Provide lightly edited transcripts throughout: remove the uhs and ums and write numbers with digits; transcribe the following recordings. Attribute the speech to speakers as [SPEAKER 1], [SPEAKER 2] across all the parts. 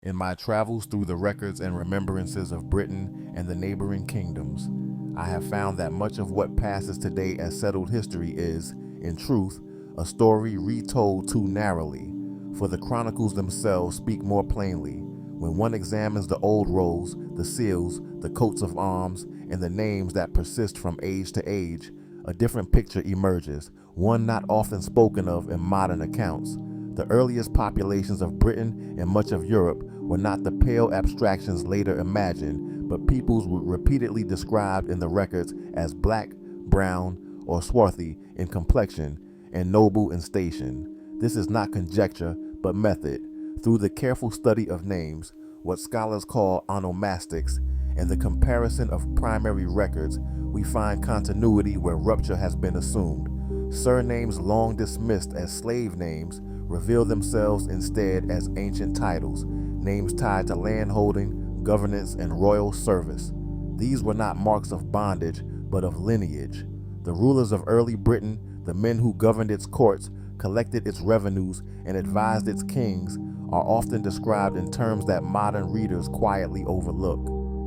[SPEAKER 1] In my travels through the records and remembrances of Britain and the neighboring kingdoms, I have found that much of what passes today as settled history is, in truth, a story retold too narrowly, for the chronicles themselves speak more plainly. When one examines the old rolls, the seals, the coats of arms, and the names that persist from age to age, a different picture emerges, one not often spoken of in modern accounts. The earliest populations of Britain and much of Europe were not the pale abstractions later imagined, but peoples repeatedly described in the records as black, brown, or swarthy in complexion, and noble in station. This is not conjecture, but method. Through the careful study of names, what scholars call onomastics, and the comparison of primary records, we find continuity where rupture has been assumed. Surnames long dismissed as slave names reveal themselves instead as ancient titles, names tied to landholding, governance, and royal service. These were not marks of bondage, but of lineage. The rulers of early Britain, the men who governed its courts, collected its revenues, and advised its kings, are often described in terms that modern readers quietly overlook.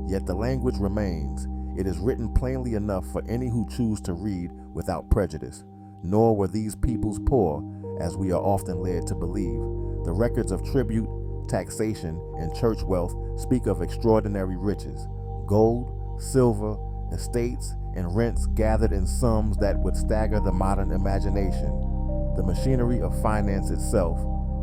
[SPEAKER 1] Yet the language remains. It is written plainly enough for any who choose to read without prejudice. Nor were these peoples poor, as we are often led to believe. The records of tribute, taxation, and church wealth speak of extraordinary riches. Gold, silver, estates, and rents gathered in sums that would stagger the modern imagination. The machinery of finance itself,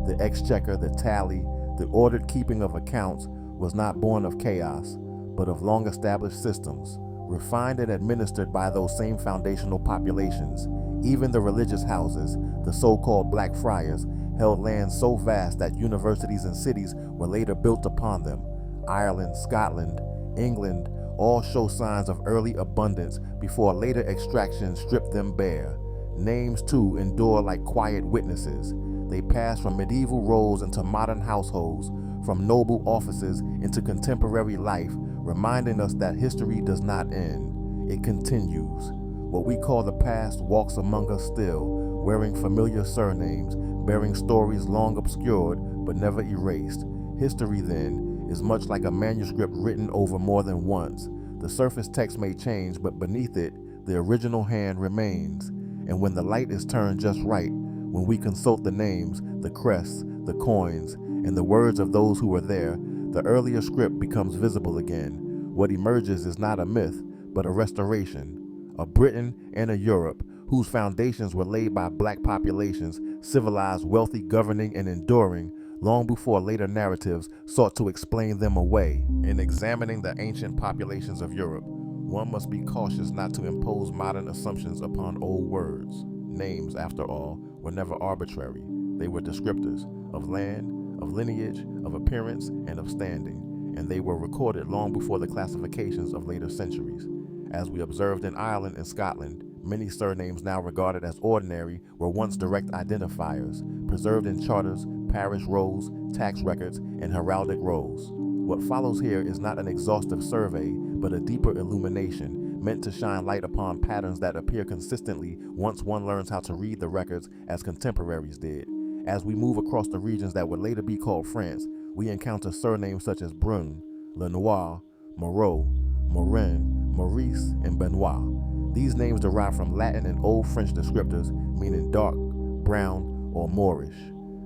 [SPEAKER 1] the exchequer, the tally, the ordered keeping of accounts, was not born of chaos, but of long-established systems, refined and administered by those same foundational populations. Even the religious houses, the so-called Black Friars, held lands so vast that universities and cities were later built upon them. Ireland, Scotland, England all show signs of early abundance before later extraction stripped them bare. Names, too, endure like quiet witnesses. They pass from medieval roles into modern households, from noble offices into contemporary life, reminding us that history does not end. It continues. What we call the past walks among us still, wearing familiar surnames, bearing stories long obscured but never erased. History, then, is much like a manuscript written over more than once. The surface text may change, but beneath it, the original hand remains. And when the light is turned just right, when we consult the names, the crests, the coins, and the words of those who were there, the earlier script becomes visible again. What emerges is not a myth, but a restoration. A Britain and a Europe whose foundations were laid by black populations, civilized, wealthy, governing, and enduring, long before later narratives sought to explain them away. In examining the ancient populations of Europe, one must be cautious not to impose modern assumptions upon old words. Names, after all, were never arbitrary. They were descriptors of land, of lineage, of appearance, and of standing, and they were recorded long before the classifications of later centuries. As we observed in Ireland and Scotland, many surnames now regarded as ordinary were once direct identifiers, preserved in charters, parish rolls, tax records, and heraldic rolls. What follows here is not an exhaustive survey, but a deeper illumination, meant to shine light upon patterns that appear consistently once one learns how to read the records as contemporaries did. As we move across the regions that would later be called France, we encounter surnames such as Brun, Lenoir, Moreau, Morin, Maurice, and Benoit. These names derive from Latin and Old French descriptors meaning dark, brown, or Moorish.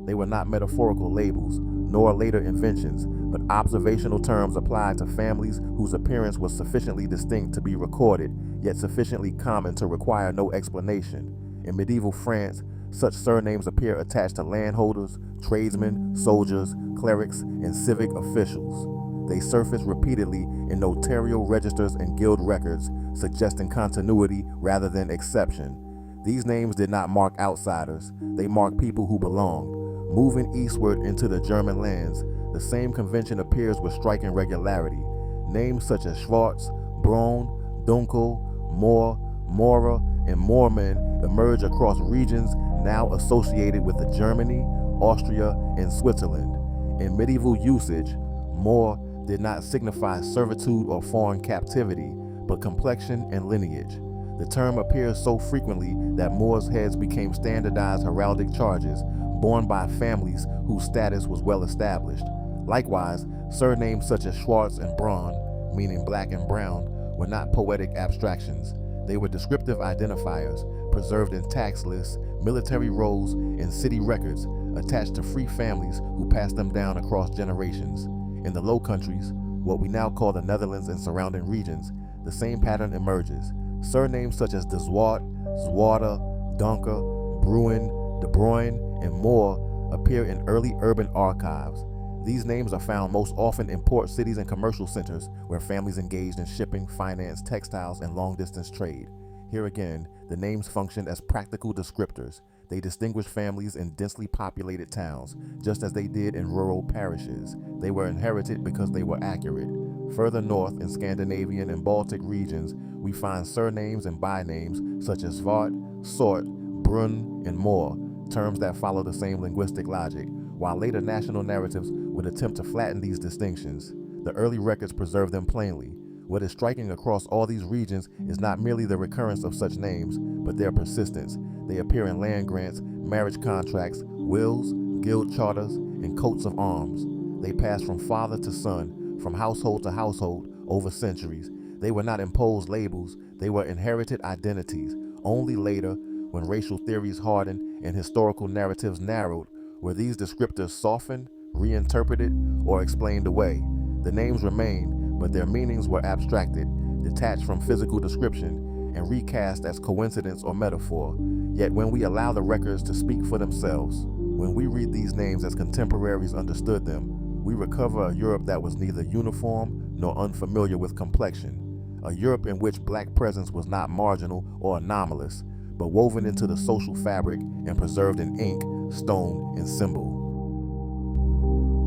[SPEAKER 1] They were not metaphorical labels, nor later inventions, but observational terms applied to families whose appearance was sufficiently distinct to be recorded, yet sufficiently common to require no explanation. In medieval France, such surnames appear attached to landholders, tradesmen, soldiers, clerics, and civic officials. They surface repeatedly in notarial registers and guild records, suggesting continuity rather than exception. These names did not mark outsiders, they marked people who belonged. Moving eastward into the German lands, the same convention appears with striking regularity. Names such as Schwarz, Braun, Dunkel, Mohr, Mora, and Moorman emerge across regions now associated with Germany, Austria, and Switzerland. In medieval usage, Mohr did not signify servitude or foreign captivity, but complexion and lineage. The term appears so frequently that Moors' heads became standardized heraldic charges borne by families whose status was well established. Likewise, surnames such as Schwartz and Braun, meaning black and brown, were not poetic abstractions. They were descriptive identifiers, preserved in tax lists, military rolls, and city records, attached to free families who passed them down across generations. In the Low Countries, what we now call the Netherlands and surrounding regions, the same pattern emerges. Surnames such as de Zwart, Zwarte, Donker, Bruin, De Bruin, and more appear in early urban archives. These names are found most often in port cities and commercial centers where families engaged in shipping, finance, textiles, and long-distance trade. Here again, the names function as practical descriptors. They distinguish families in densely populated towns, just as they did in rural parishes. They were inherited because they were accurate. Further north in Scandinavian and Baltic regions, we find surnames and bynames such as Svart, Sort, Brun, and more, terms that follow the same linguistic logic. While later national narratives would attempt to flatten these distinctions, the early records preserve them plainly. What is striking across all these regions is not merely the recurrence of such names, but their persistence. They appear in land grants, marriage contracts, wills, guild charters, and coats of arms. They pass from father to son, from household to household, over centuries. They were not imposed labels, they were inherited identities. Only later, when racial theories hardened and historical narratives narrowed, were these descriptors softened, reinterpreted, or explained away. The names remained, but their meanings were abstracted, detached from physical description, and recast as coincidence or metaphor. Yet when we allow the records to speak for themselves, when we read these names as contemporaries understood them, we recover a Europe that was neither uniform nor unfamiliar with complexion, a Europe in which black presence was not marginal or anomalous, but woven into the social fabric and preserved in ink, stone, and symbol.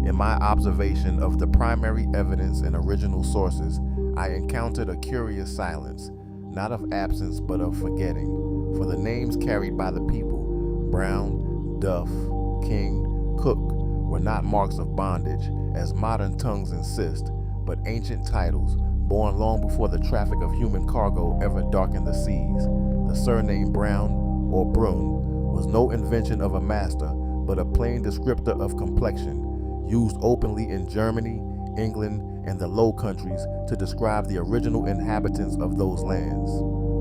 [SPEAKER 1] In my observation of the primary evidence and original sources, I encountered a curious silence, not of absence but of forgetting, for the names carried by the people, Brown, Duff, King, Cook, were not marks of bondage, as modern tongues insist, but ancient titles, born long before the traffic of human cargo ever darkened the seas. The surname Brown, or Brun, was no invention of a master, but a plain descriptor of complexion, used openly in Germany, England, and the Low Countries to describe the original inhabitants of those lands.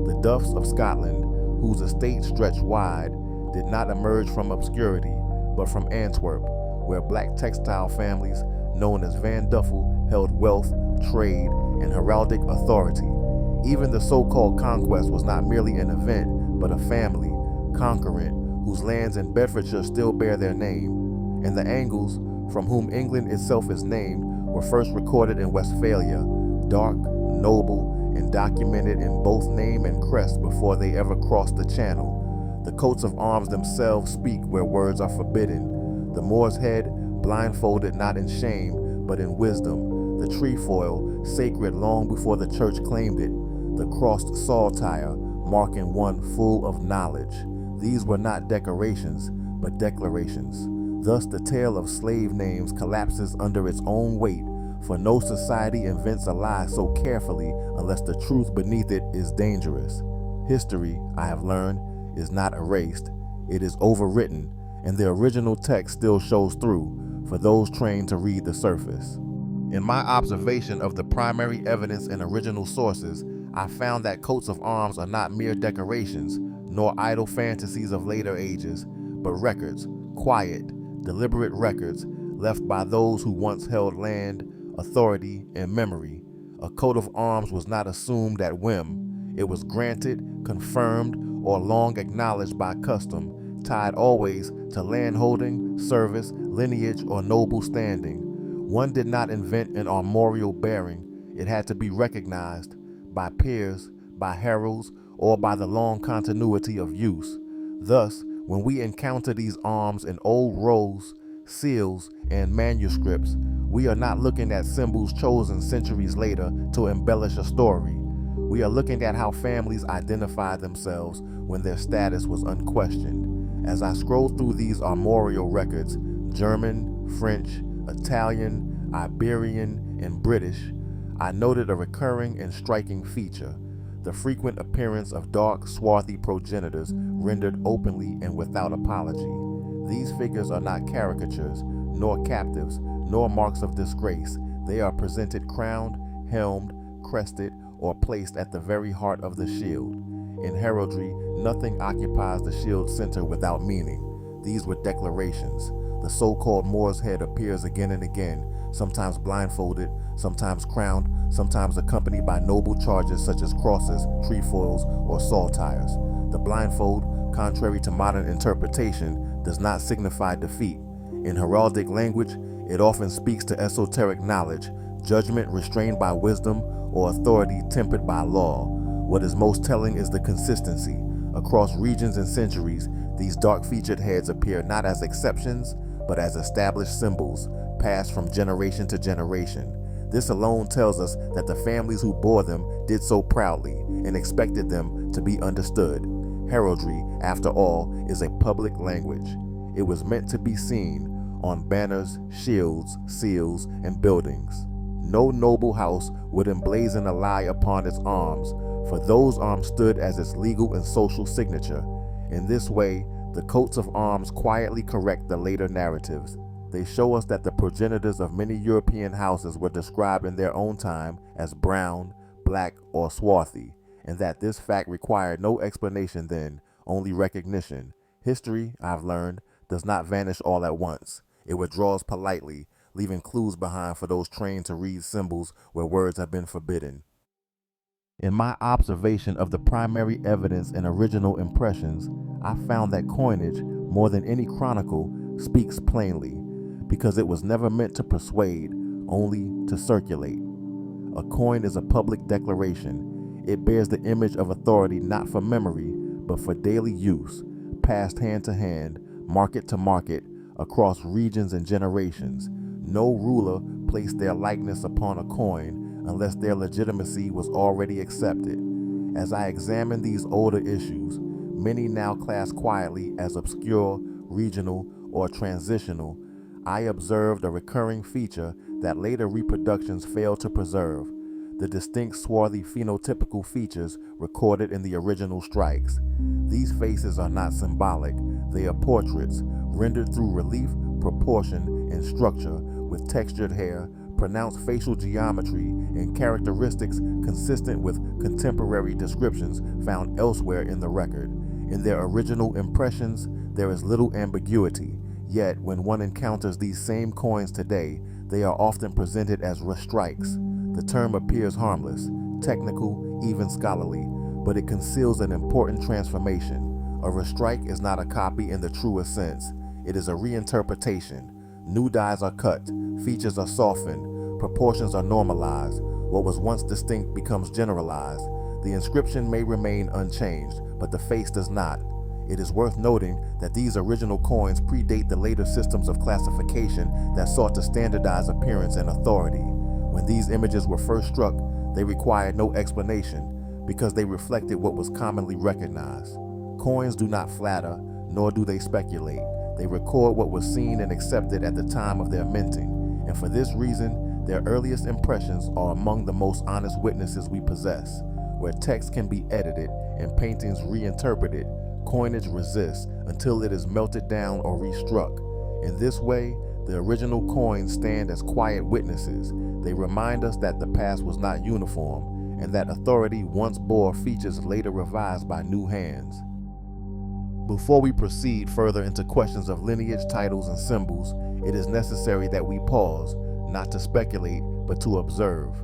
[SPEAKER 1] The Duffs of Scotland, whose estates stretched wide, did not emerge from obscurity, but from Antwerp, where black textile families, known as Van Duffel, held wealth, trade, and heraldic authority. Even the so-called conquest was not merely an event, but a family, conquerant, whose lands in Bedfordshire still bear their name. And the Angles, from whom England itself is named, were first recorded in Westphalia, dark, noble, and documented in both name and crest before they ever crossed the Channel. The coats of arms themselves speak where words are forbidden. The Moor's head, blindfolded not in shame, but in wisdom. The trefoil, sacred long before the church claimed it. The crossed saltire, marking one full of knowledge. These were not decorations, but declarations. Thus the tale of slave names collapses under its own weight, for no society invents a lie so carefully unless the truth beneath it is dangerous. History, I have learned, is not erased. It is overwritten, and the original text still shows through for those trained to read the surface. In my observation of the primary evidence and original sources, I found that coats of arms are not mere decorations, nor idle fantasies of later ages, but records, quiet, deliberate records left by those who once held land, authority, and memory. A coat of arms was not assumed at whim. It was granted, confirmed, or long acknowledged by custom, tied always to landholding, service, lineage, or noble standing. One did not invent an armorial bearing. It had to be recognized by peers, by heralds, or by the long continuity of use. Thus, when we encounter these arms in old rolls, seals, and manuscripts, we are not looking at symbols chosen centuries later to embellish a story. We are looking at how families identified themselves when their status was unquestioned. As I scroll through these armorial records, German, French, Italian, Iberian, and British, I noted a recurring and striking feature: the frequent appearance of dark, swarthy progenitors rendered openly and without apology. These figures are not caricatures, nor captives, nor marks of disgrace. They are presented crowned, helmed, crested, or placed at the very heart of the shield. In heraldry, nothing occupies the shield's center without meaning. These were declarations. The so-called Moor's head appears again and again, sometimes blindfolded, sometimes crowned, sometimes accompanied by noble charges such as crosses, trefoils, or saltires. The blindfold, contrary to modern interpretation, does not signify defeat. In heraldic language, it often speaks to esoteric knowledge, judgment restrained by wisdom, or authority tempered by law. What is most telling is the consistency. Across regions and centuries, these dark-featured heads appear not as exceptions, but as established symbols, passed from generation to generation. This alone tells us that the families who bore them did so proudly and expected them to be understood. Heraldry, after all, is a public language. It was meant to be seen on banners, shields, seals, and buildings. No noble house would emblazon a lie upon its arms, for those arms stood as its legal and social signature. In this way, the coats of arms quietly correct the later narratives. They show us that the progenitors of many European houses were described in their own time as brown, black, or swarthy, and that this fact required no explanation then, only recognition. History, I've learned, does not vanish all at once. It withdraws politely, leaving clues behind for those trained to read symbols where words have been forbidden. In my observation of the primary evidence and original impressions, I found that coinage, more than any chronicle, speaks plainly, because it was never meant to persuade, only to circulate. A coin is a public declaration. It bears the image of authority not for memory, but for daily use, passed hand to hand, market to market, across regions and generations. No ruler placed their likeness upon a coin unless their legitimacy was already accepted. As I examine these older issues, many now classed quietly as obscure, regional, or transitional, I observed a recurring feature that later reproductions failed to preserve: the distinct swarthy phenotypical features recorded in the original strikes. These faces are not symbolic, they are portraits, rendered through relief, proportion, and structure, with textured hair, pronounced facial geometry, and characteristics consistent with contemporary descriptions found elsewhere in the record. In their original impressions, there is little ambiguity, yet when one encounters these same coins today, they are often presented as Restrikes. The term appears harmless, technical, even scholarly, but it conceals an important transformation. A Restrike is not a copy in the truest sense. It is a reinterpretation. New dyes are cut, features are softened, proportions are normalized. What was once distinct becomes generalized. The inscription may remain unchanged, but the face does not. It is worth noting that these original coins predate the later systems of classification that sought to standardize appearance and authority. When these images were first struck, they required no explanation because they reflected what was commonly recognized. Coins do not flatter, nor do they speculate. They record what was seen and accepted at the time of their minting, and for this reason, their earliest impressions are among the most honest witnesses we possess. Where text can be edited and paintings reinterpreted, coinage resists until it is melted down or restruck. In this way, the original coins stand as quiet witnesses. They remind us that the past was not uniform, and that authority once bore features later revised by new hands. Before we proceed further into questions of lineage, titles, and symbols, it is necessary that we pause, not to speculate, but to observe.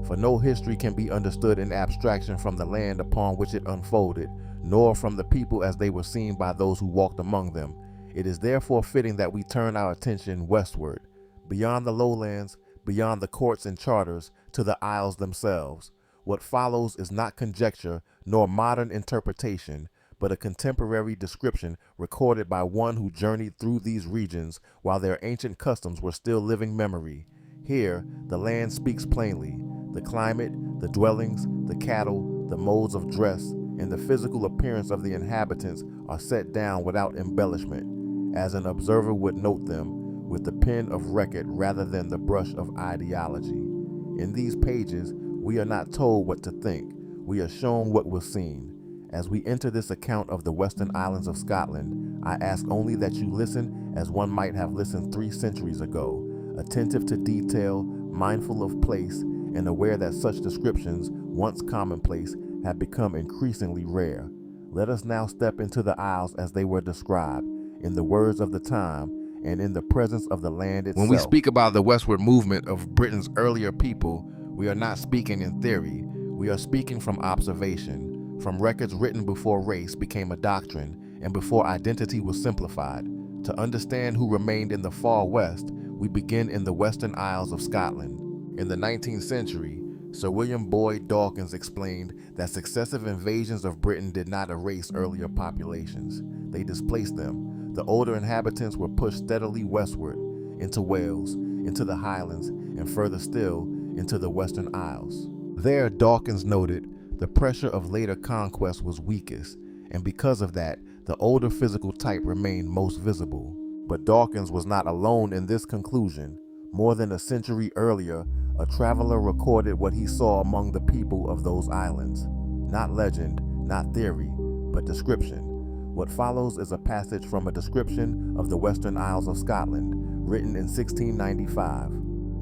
[SPEAKER 1] For no history can be understood in abstraction from the land upon which it unfolded, nor from the people as they were seen by those who walked among them. It is therefore fitting that we turn our attention westward, beyond the lowlands, beyond the courts and charters, to the isles themselves. What follows is not conjecture nor modern interpretation, but a contemporary description recorded by one who journeyed through these regions while their ancient customs were still living memory. Here, the land speaks plainly. The climate, the dwellings, the cattle, the modes of dress, and the physical appearance of the inhabitants are set down without embellishment, as an observer would note them, with the pen of record rather than the brush of ideology. In these pages, we are not told what to think, we are shown what was seen. As we enter this account of the Western Islands of Scotland, I ask only that you listen as one might have listened 3 centuries ago. attentive to detail, mindful of place, and aware that such descriptions, once commonplace, have become increasingly rare. Let us now step into the isles as they were described, in the words of the time, and in the presence of the land itself.
[SPEAKER 2] When we speak about the westward movement of Britain's earlier people, we are not speaking in theory. We are speaking from observation, from records written before race became a doctrine and before identity was simplified. To understand who remained in the far west, we begin in the Western Isles of Scotland. In the 19th century, Sir William Boyd Dawkins explained that successive invasions of Britain did not erase earlier populations. They displaced them. The older inhabitants were pushed steadily westward, into Wales, into the Highlands, and further still, into the Western Isles. There, Dawkins noted, the pressure of later conquest was weakest, and because of that, the older physical type remained most visible. But Dawkins was not alone in this conclusion. More than a century earlier, a traveler recorded what he saw among the people of those islands. Not legend, not theory, but description. What follows is a passage from a description of the Western Isles of Scotland, written in 1695.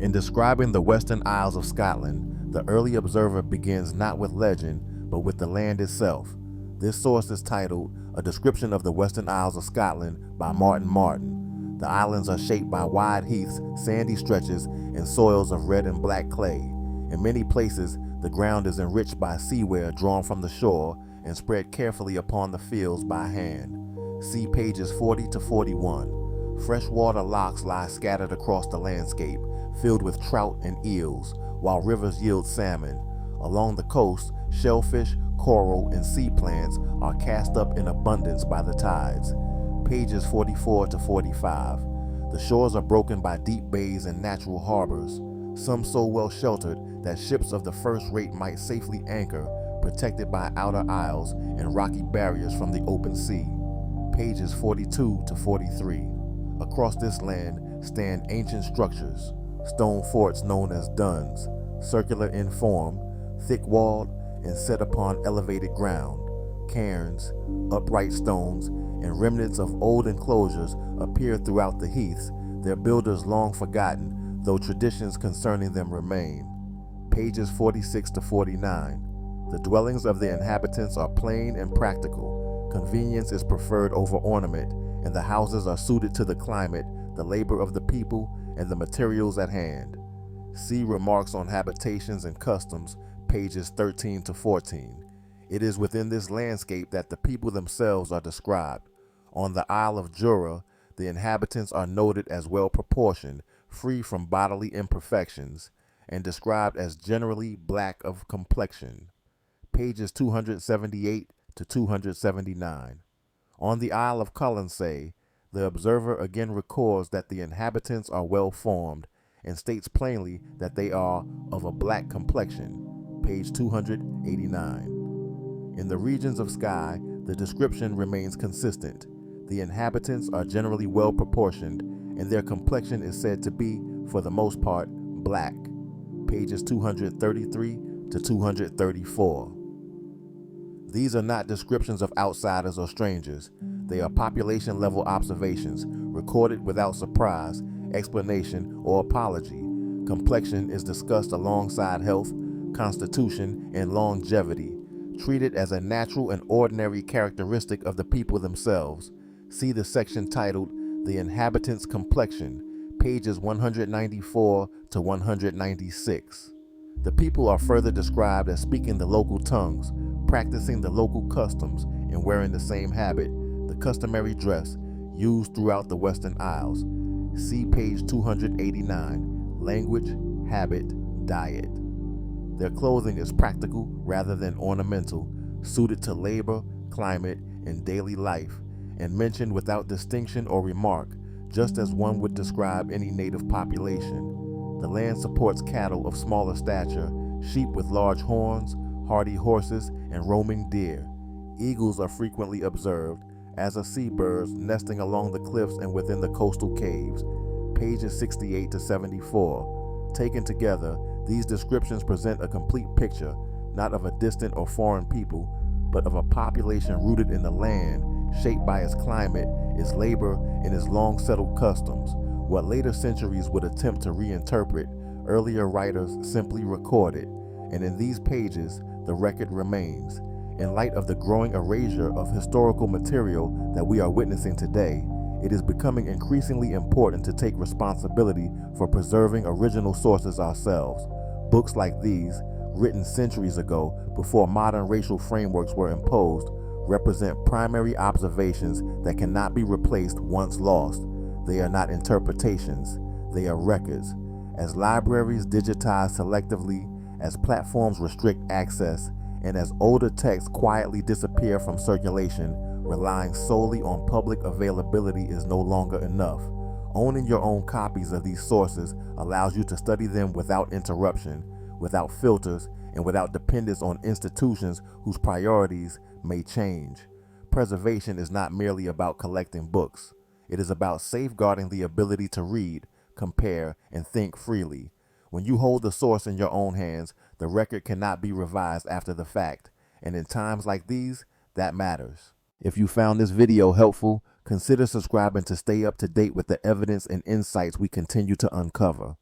[SPEAKER 2] In describing the Western Isles of Scotland, the early observer begins not with legend, but with the land itself. This source is titled A Description of the Western Isles of Scotland by Martin Martin. The islands are shaped by wide heaths, sandy stretches, and soils of red and black clay. In many places, the ground is enriched by seaware drawn from the shore and spread carefully upon the fields by hand. See pages 40 to 41. Freshwater lochs lie scattered across the landscape, filled with trout and eels, while rivers yield salmon. Along the coast, shellfish, coral, and sea plants are cast up in abundance by the tides. Pages 44 to 45. The shores are broken by deep bays and natural harbors, some so well sheltered that ships of the first rate might safely anchor, protected by outer isles and rocky barriers from the open sea. Pages 42 to 43. Across this land stand ancient structures, stone forts known as duns, circular in form, thick-walled, and set upon elevated ground. Cairns, upright stones, and remnants of old enclosures appear throughout the heaths, their builders long forgotten, though traditions concerning them remain. Pages 46 to 49. The dwellings of the inhabitants are plain and practical. Convenience is preferred over ornament, and the houses are suited to the climate, the labor of the people, and the materials at hand. See Remarks on Habitations and Customs, pages 13 to 14. It is within this landscape that the people themselves are described. On the Isle of Jura, the inhabitants are noted as well proportioned, free from bodily imperfections, and described as generally black of complexion. Pages 278 to 279. On the Isle of Colonsay, the observer again records that the inhabitants are well formed, and states plainly that they are of a black complexion. Page 289. In the regions of Skye, the description remains consistent. The inhabitants are generally well proportioned, and their complexion is said to be, for the most part, black. Pages 233 to 234. These are not descriptions of outsiders or strangers. They are population-level observations, recorded without surprise, explanation, or apology. Complexion is discussed alongside health, constitution, and longevity, treated as a natural and ordinary characteristic of the people themselves. See the section titled The Inhabitants' Complexion, pages 194 to 196. The people are further described as speaking the local tongues, practicing the local customs, and wearing the same habit, the customary dress, used throughout the Western Isles. See page 289, Language, Habit, Diet. Their clothing is practical rather than ornamental, suited to labor, climate, and daily life, and mentioned without distinction or remark, just as one would describe any native population. The land supports cattle of smaller stature, sheep with large horns, hardy horses, and roaming deer. Eagles are frequently observed, as are seabirds nesting along the cliffs and within the coastal caves. Pages 68 to 74. Taken together, these descriptions present a complete picture, not of a distant or foreign people, but of a population rooted in the land, shaped by its climate, its labor, and its long-settled customs, What later centuries would attempt to reinterpret, earlier writers simply recorded, and in these pages, the record remains. In light of the growing erasure of historical material that we are witnessing today, it is becoming increasingly important to take responsibility for preserving original sources ourselves. Books like these, written centuries ago before modern racial frameworks were imposed, represent primary observations that cannot be replaced once lost. They are not interpretations, they are records. As libraries digitize selectively, as platforms restrict access, and as older texts quietly disappear from circulation, relying solely on public availability is no longer enough. Owning your own copies of these sources allows you to study them without interruption, without filters, and without dependence on institutions whose priorities may change. Preservation is not merely about collecting books. It is about safeguarding the ability to read, compare, and think freely. When you hold the source in your own hands, the record cannot be revised after the fact, and in times like these, that matters. If you found this video helpful, consider subscribing to stay up to date with the evidence and insights we continue to uncover.